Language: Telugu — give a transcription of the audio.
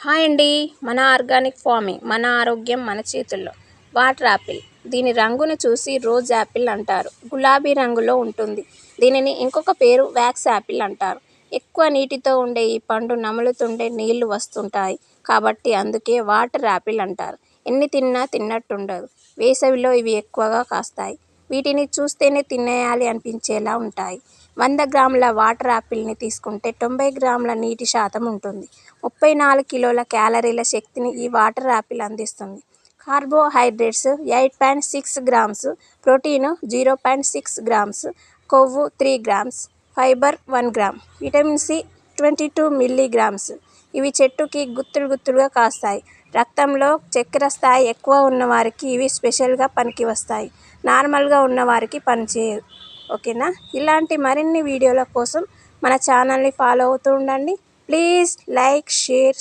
హాయ్ అండి. మన ఆర్గానిక్ ఫార్మింగ్, మన ఆరోగ్యం మన చేతుల్లో. Water Apple. దీని రంగును చూసి రోజ్ యాపిల్ అంటారు. గులాబీ రంగులో ఉంటుంది. దీనిని ఇంకొక పేరు వ్యాక్స్ యాపిల్ అంటారు. ఎక్కువ నీటితో ఉండే ఈ పండు నములుతుంటే నీళ్లు వస్తుంటాయి కాబట్టి అందుకే వాటర్ యాపిల్ అంటారు. ఎన్ని తిన్నా తిన్నట్టుండదు. వేసవిలో ఇవి ఎక్కువగా కాస్తాయి. వీటిని చూస్తేనే తినేయాలి అనిపించేలా ఉంటాయి. 100 గ్రాముల వాటర్ యాపిల్ని తీసుకుంటే 90 గ్రాముల నీటి శాతం ఉంటుంది. 34 కిలోల క్యాలరీల శక్తిని ఈ వాటర్ యాపిల్ అందిస్తుంది. కార్బోహైడ్రేట్స్ 8.6 గ్రామ్స్, ప్రోటీన్ 0.6 గ్రామ్స్, కొవ్వు 3 grams, fibre 1 gram, vitamin C 22 milligrams. ఇవి చెట్టుకి గుత్తులుగా కాస్తాయి. రక్తంలో చక్కెర స్థాయి ఎక్కువ ఉన్నవారికి ఇవి స్పెషల్గా పనికి వస్తాయి. నార్మల్గా ఉన్నవారికి పనిచేయదు. ఓకేనా? ఇలాంటి మరిన్ని వీడియోల కోసం మన ఛానల్ని ఫాలో అవుతూ ఉండండి. Please like, share,